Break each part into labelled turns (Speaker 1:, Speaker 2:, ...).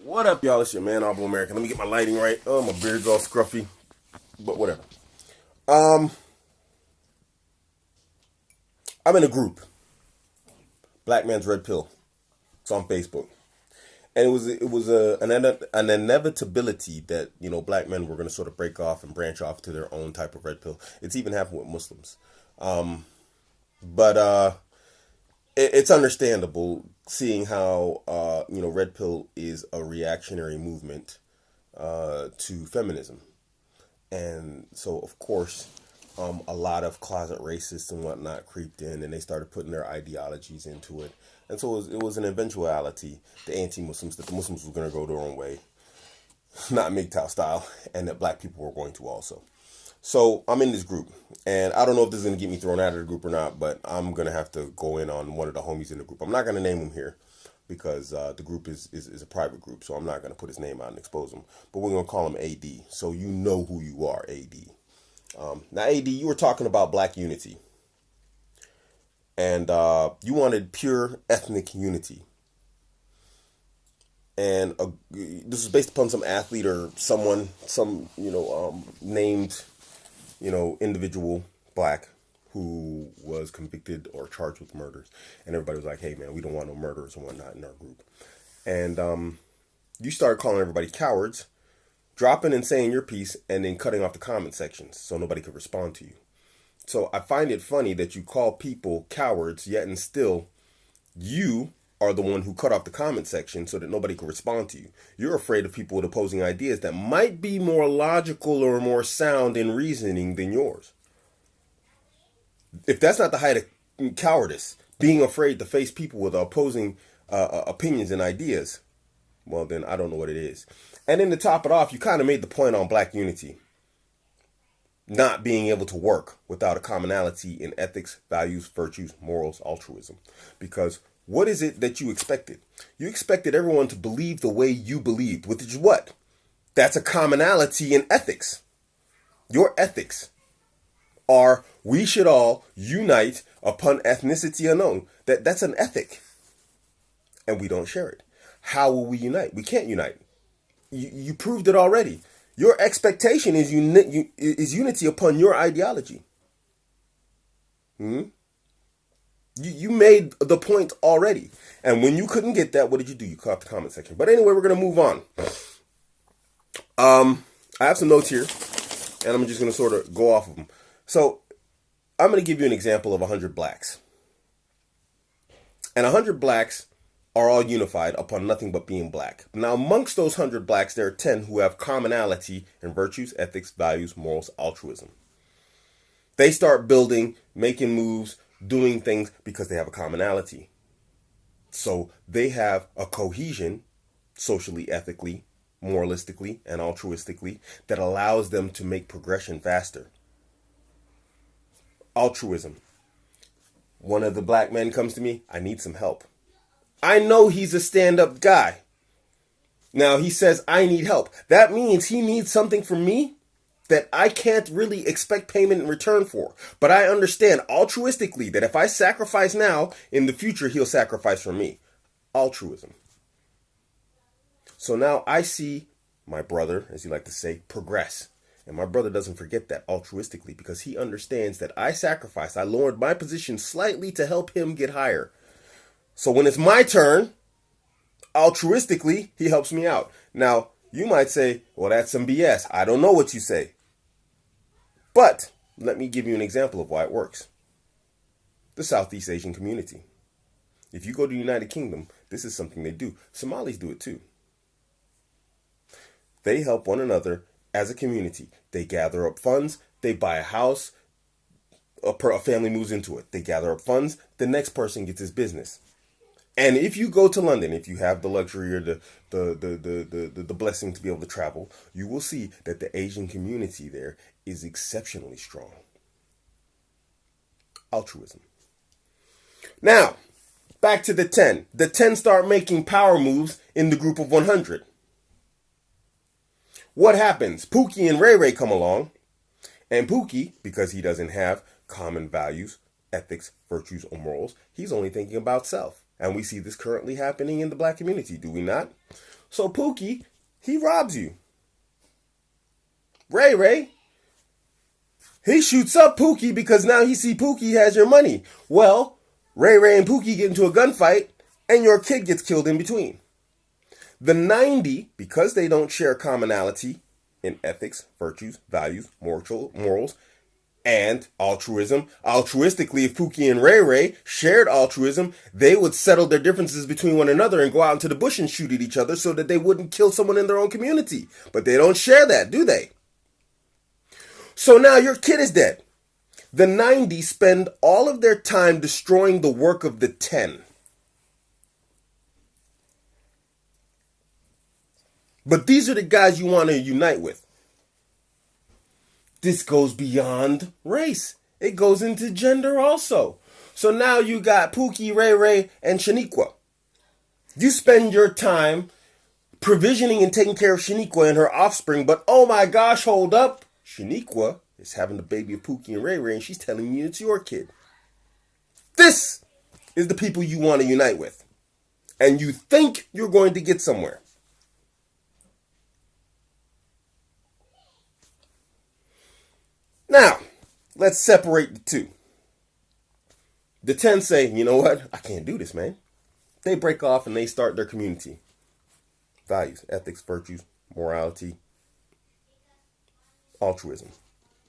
Speaker 1: What up, y'all? It's your man, Abuamerican. Let me get my lighting right. Oh, my beard's all scruffy, but whatever. Um, I'm in a group, Black Man's Red Pill. It's on Facebook, and an inevitability that black men were going to sort of break off and branch off to their own type of red pill. It's even happened with Muslims, but it's understandable seeing how red pill is a reactionary movement to feminism. And so, of course, a lot of closet racists and whatnot creeped in, and they started putting their ideologies into it. And so it was an eventuality, the anti-Muslims, that the Muslims were going to go their own way, not MGTOW style, and that black people were going to also. So I'm in this group, and I don't know if this is going to get me thrown out of the group or not, but I'm going to have to go in on one of the homies in the group. I'm not going to name him here because the group is a private group, so I'm not going to put his name out and expose him. But we're going to call him AD, so you know who you are, AD. Now, AD, you were talking about black unity, and you wanted pure ethnic unity. And this is based upon some athlete or some named, individual black who was convicted or charged with murders. And everybody was like, hey, man, we don't want no murderers and whatnot in our group. And you started calling everybody cowards, dropping and saying your piece, and then cutting off the comment sections so nobody could respond to you. So I find it funny that you call people cowards, yet and still you are the one who cut off the comment section so that nobody could respond to you. You're afraid of people with opposing ideas that might be more logical or more sound in reasoning than yours. If that's not the height of cowardice, being afraid to face people with opposing opinions and ideas, well, then I don't know what it is. And then to top it off, you kind of made the point on black unity not being able to work without a commonality in ethics, values, virtues, morals, altruism. Because what is it that you expected? You expected everyone to believe the way you believed, which is what? That's a commonality in ethics. Your ethics are we should all unite upon ethnicity unknown. That's an ethic. And we don't share it. How will we unite? We can't unite. You proved it already. Your expectation is unity upon your ideology. You made the point already. And when you couldn't get that, what did you do? You cut off the comment section. But anyway, we're going to move on. I have some notes here, and I'm just going to sort of go off of them. So I'm going to give you an example of 100 blacks. And 100 blacks are all unified upon nothing but being black. Now, amongst those 100 blacks, there are 10 who have commonality in virtues, ethics, values, morals, altruism. They start building, making moves, doing things because they have a commonality. So they have a cohesion, socially, ethically, moralistically, and altruistically, that allows them to make progression faster. Altruism. One of the black men comes to me, I need some help. I know he's a stand-up guy. Now he says, I need help. That means he needs something from me that I can't really expect payment in return for. But I understand altruistically that if I sacrifice now, in the future he'll sacrifice for me. Altruism. So now I see my brother, as you like to say, progress. And my brother doesn't forget that altruistically because he understands that I sacrificed. I lowered my position slightly to help him get higher. So when it's my turn, altruistically, he helps me out. Now, you might say, well, that's some BS. I don't know what you say. But let me give you an example of why it works. The Southeast Asian community. If you go to the United Kingdom, this is something they do. Somalis do it too. They help one another as a community. They gather up funds. They buy a house. A family moves into it. They gather up funds. The next person gets his business. And if you go to London, if you have the luxury or the blessing to be able to travel, you will see that the Asian community there is exceptionally strong. Altruism. Now, back to the 10. The 10 start making power moves in the group of 100. What happens? Pookie and Ray Ray come along, and Pookie, because he doesn't have common values, ethics, virtues, or morals, he's only thinking about self. And we see this currently happening in the black community, do we not? So Pookie, he robs you. Ray Ray, he shoots up Pookie because now he see Pookie has your money. Well, Ray Ray and Pookie get into a gunfight and your kid gets killed in between. The 90, because they don't share commonality in ethics, virtues, values, morals, and altruism. Altruistically, if Pookie and Ray Ray shared altruism, they would settle their differences between one another and go out into the bush and shoot at each other so that they wouldn't kill someone in their own community. But they don't share that, do they? So now your kid is dead. The 90 spend all of their time destroying the work of the 10. But these are the guys you want to unite with. This goes beyond race. It goes into gender also. So now you got Pookie, Ray Ray, and Shaniqua. You spend your time provisioning and taking care of Shaniqua and her offspring, but oh my gosh, hold up. Shaniqua is having the baby of Pookie and Ray Ray, and she's telling you it's your kid. This is the people you want to unite with. And you think you're going to get somewhere. Now, let's separate the two. The 10 say, you know what? I can't do this, man. They break off and they start their community. Values, ethics, virtues, morality, altruism.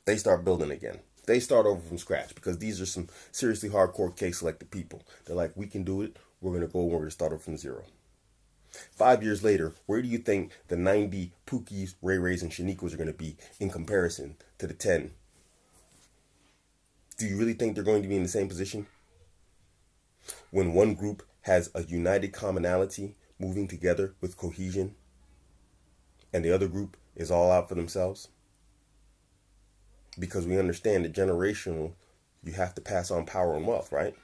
Speaker 1: They start building again. They start over from scratch because these are some seriously hardcore case-selected people. They're like, we can do it. We're going to go and we're going to start over from zero. 5 years later, where do you think the 90 Pookies, Ray Rays, and Shaniquas are going to be in comparison to the 10? Do you really think they're going to be in the same position? When one group has a united commonality moving together with cohesion and the other group is all out for themselves? Because we understand that generational, you have to pass on power and wealth, right?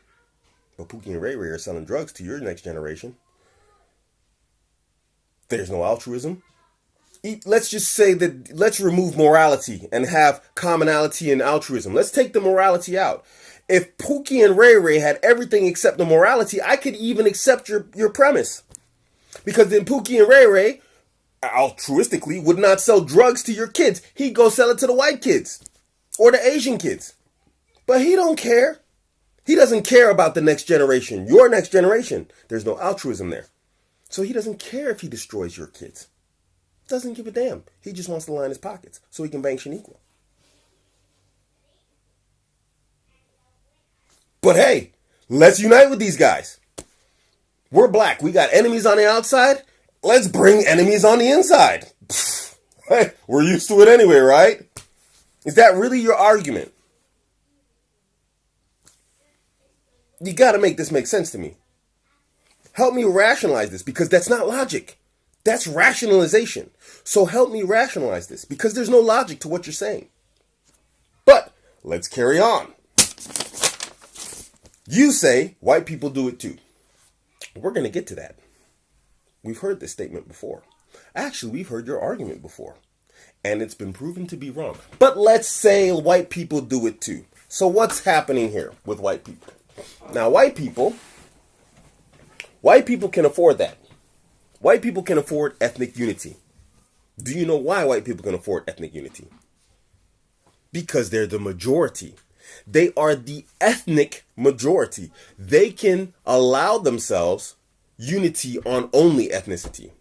Speaker 1: But Pookie and Ray Ray are selling drugs to your next generation. There's no altruism. Let's just say that, let's remove morality and have commonality and altruism. Let's take the morality out. If Pookie and Ray Ray had everything except the morality, I could even accept your premise. Because then Pookie and Ray Ray, altruistically, would not sell drugs to your kids. He'd go sell it to the white kids or the Asian kids. But he don't care. He doesn't care about the next generation, your next generation. There's no altruism there. So he doesn't care if he destroys your kids. Doesn't give a damn. He just wants to line his pockets so he can bang Shaniqua. But hey, let's unite with these guys. We're black. We got enemies on the outside. Let's bring enemies on the inside. Hey, we're used to it anyway, right? Is that really your argument? You got to make this make sense to me. Help me rationalize this, because that's not logic. That's rationalization. So help me rationalize this, because there's no logic to what you're saying. But let's carry on. You say white people do it too. We're going to get to that. We've heard this statement before. Actually, we've heard your argument before. And it's been proven to be wrong. But let's say white people do it too. So what's happening here with white people? Now, white people can afford that. White people can afford ethnic unity. Do you know why white people can afford ethnic unity? Because they're the majority. They are the ethnic majority. They can allow themselves unity on only ethnicity.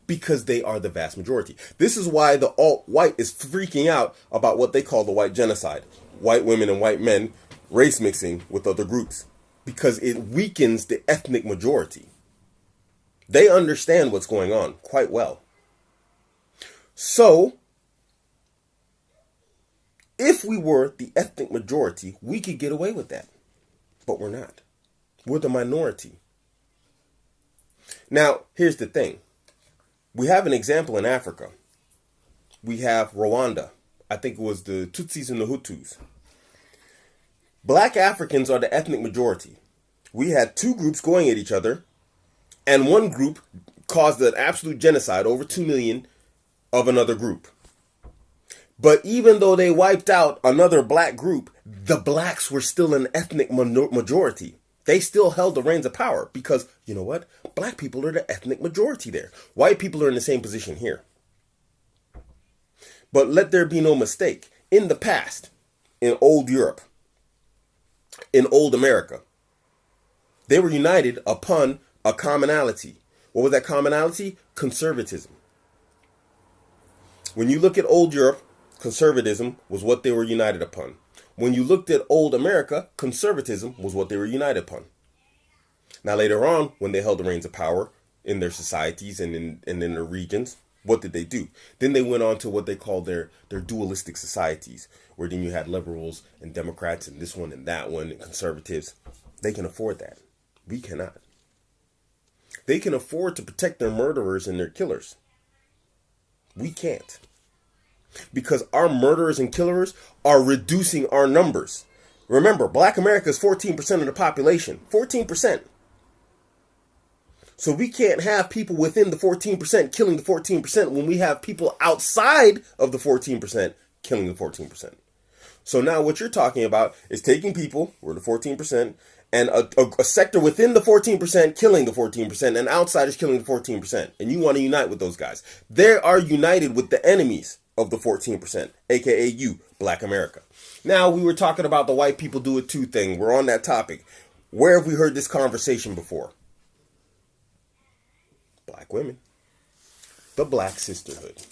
Speaker 1: Because they are the vast majority. This is why the alt-white is freaking out about what they call the white genocide. White women and white men race mixing with other groups. Because it weakens the ethnic majority. They understand what's going on quite well. So, if we were the ethnic majority, we could get away with that. But we're not. We're the minority. Now, here's the thing. We have an example in Africa. We have Rwanda. I think it was the Tutsis and the Hutus. Black Africans are the ethnic majority. We had two groups going at each other, and one group caused an absolute genocide, over 2 million of another group. But even though they wiped out another black group, the blacks were still an ethnic majority. They still held the reins of power because, you know what? Black people are the ethnic majority there. White people are in the same position here. But let there be no mistake. In the past, in old Europe, in old America, they were united upon a commonality. What was that commonality? Conservatism. When you look at old Europe, conservatism was what they were united upon. When you looked at old America, conservatism was what they were united upon. Now later on, when they held the reins of power in their societies and in their regions, what did they do? Then they went on to what they called their dualistic societies, where then you had liberals and Democrats and this one and that one and conservatives. They can afford that. We cannot. They can afford to protect their murderers and their killers. We can't. Because our murderers and killers are reducing our numbers. Remember, Black America is 14% of the population. 14%. So we can't have people within the 14% killing the 14% when we have people outside of the 14% killing the 14%. So now what you're talking about is taking people, we're the 14%, and a sector within the 14% killing the 14%, and outsiders killing the 14%. And you want to unite with those guys. They are united with the enemies of the 14%, aka you, Black America. Now, we were talking about the white people do it too thing. We're on that topic. Where have we heard this conversation before? Black women. The Black Sisterhood.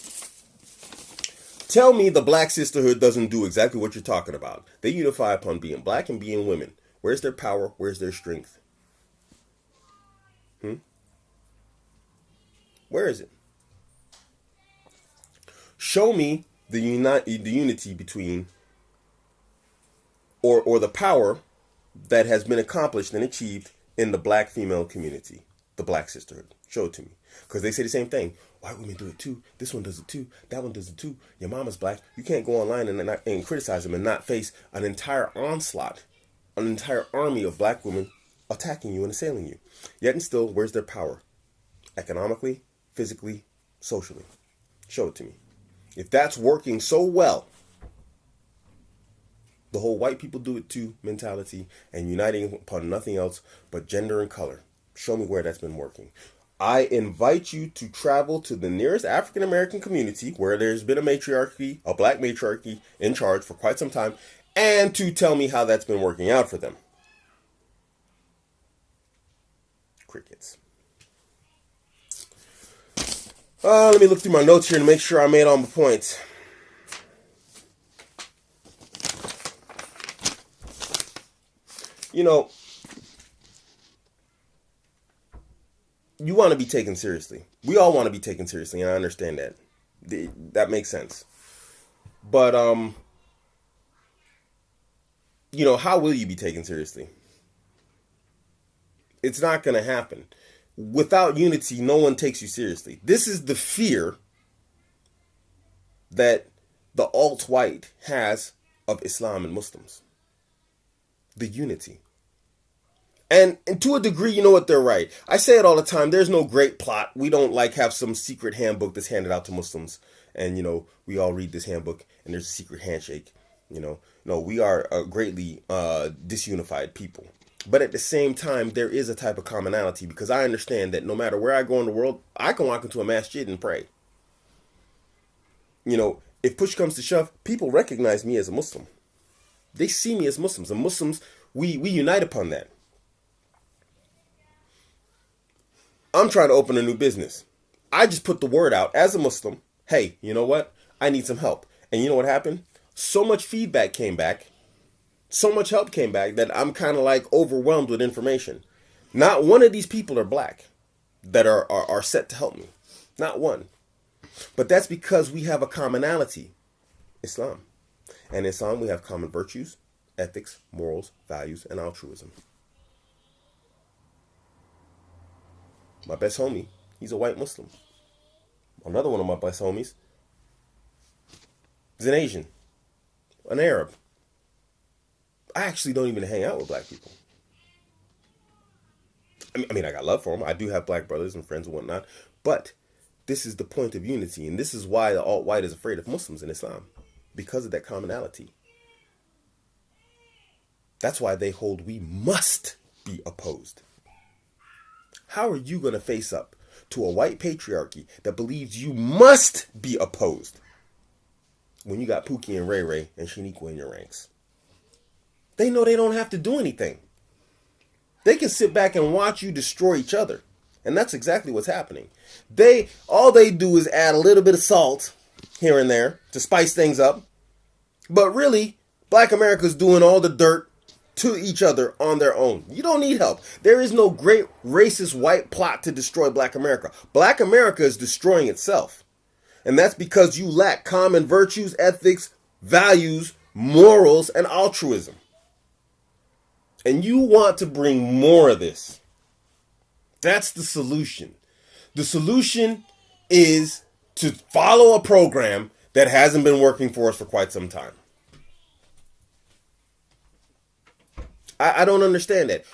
Speaker 1: Tell me the Black Sisterhood doesn't do exactly what you're talking about. They unify upon being black and being women. Where's their power? Where's their strength? Where is it? Show me the unity between or the power that has been accomplished and achieved in the black female community, the Black Sisterhood. Show it to me. Because they say the same thing. White women do it too. This one does it too. That one does it too. Your mama's black. You can't go online and criticize them and not face an entire onslaught, an entire army of black women attacking you and assailing you. Yet and still, where's their power? Economically, physically, socially. Show it to me. If that's working so well, the whole white people do it too mentality and uniting upon nothing else but gender and color. Show me where that's been working. I invite you to travel to the nearest African American community where there's been a matriarchy, a black matriarchy in charge for quite some time, and to tell me how that's been working out for them. Crickets. Let me look through my notes here to make sure I made all my points. You know, you want to be taken seriously. We all want to be taken seriously, and I understand that. That makes sense. But, you know, how will you be taken seriously? It's not going to happen. Without unity, no one takes you seriously. This is the fear that the alt-white has of Islam and Muslims. The unity. And to a degree, you know what, they're right. I say it all the time. There's no great plot. We don't have some secret handbook that's handed out to Muslims. And, you know, we all read this handbook and there's a secret handshake. You know, no, we are a greatly disunified people. But at the same time, there is a type of commonality because I understand that no matter where I go in the world, I can walk into a masjid and pray. You know, if push comes to shove, people recognize me as a Muslim. They see me as Muslims. And Muslims, we unite upon that. I'm trying to open a new business. I just put the word out as a Muslim. Hey, you know what? I need some help. And you know what happened? So much feedback came back. So much help came back that I'm kind of like overwhelmed with information. Not one of these people are black that are set to help me. Not one. But that's because we have a commonality. Islam. And in Islam, we have common virtues, ethics, morals, values, and altruism. My best homie, he's a white Muslim. Another one of my best homies is an Asian, an Arab. I actually don't even hang out with black people. I mean, I got love for them. I do have black brothers and friends and whatnot. But this is the point of unity. And this is why the alt-white is afraid of Muslims in Islam. Because of that commonality. That's why they hold we must be opposed. How are you going to face up to a white patriarchy that believes you must be opposed when you got Pookie and Ray Ray and Shaniqua in your ranks? They know they don't have to do anything. They can sit back and watch you destroy each other. And that's exactly what's happening. All they do is add a little bit of salt here and there to spice things up. But really, Black America's doing all the dirt to each other on their own. You don't need help. There is no great racist white plot to destroy Black America. Black America is destroying itself. And that's because you lack common virtues, ethics, values, morals, and altruism. And you want to bring more of this. That's the solution. The solution is to follow a program that hasn't been working for us for quite some time. I don't understand that.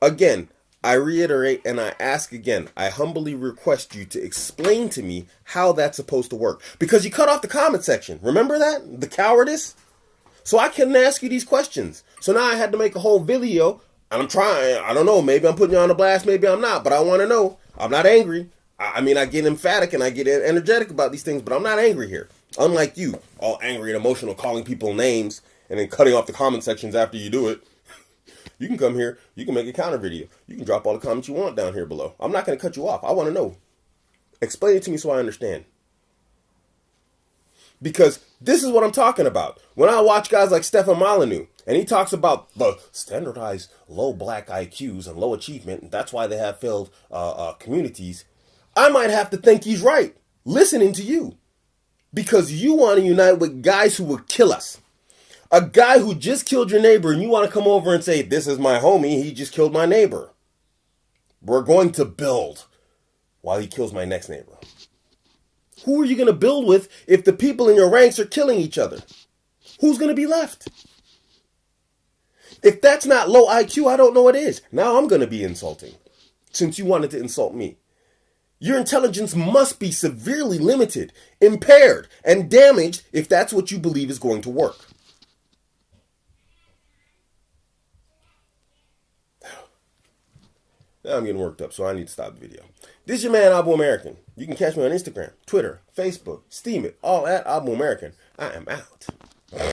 Speaker 1: Again, I reiterate and I ask again, I humbly request you to explain to me how that's supposed to work. Because you cut off the comment section. Remember that? The cowardice? So I couldn't ask you these questions. So now I had to make a whole video. And I'm trying. I don't know. Maybe I'm putting you on a blast. Maybe I'm not. But I want to know. I'm not angry. I mean, I get emphatic and I get energetic about these things. But I'm not angry here. Unlike you, all angry and emotional, calling people names and then cutting off the comment sections after you do it. You can come here. You can make a counter video. You can drop all the comments you want down here below. I'm not going to cut you off. I want to know. Explain it to me so I understand. Because this is what I'm talking about. When I watch guys like Stefan Molyneux, and he talks about the standardized low Black IQs and low achievement, and that's why they have failed communities, I might have to think he's right, listening to you. Because you want to unite with guys who will kill us. A guy who just killed your neighbor, and you want to come over and say, this is my homie, he just killed my neighbor. We're going to build while he kills my next neighbor. Who are you going to build with if the people in your ranks are killing each other? Who's going to be left? If that's not low IQ, I don't know what is. Now I'm going to be insulting, since you wanted to insult me. Your intelligence must be severely limited, impaired, and damaged if that's what you believe is going to work. Now I'm getting worked up, so I need to stop the video. This is your man, Abuamerican. You can catch me on Instagram, Twitter, Facebook, Steam it, all at Abuamerican. I am out.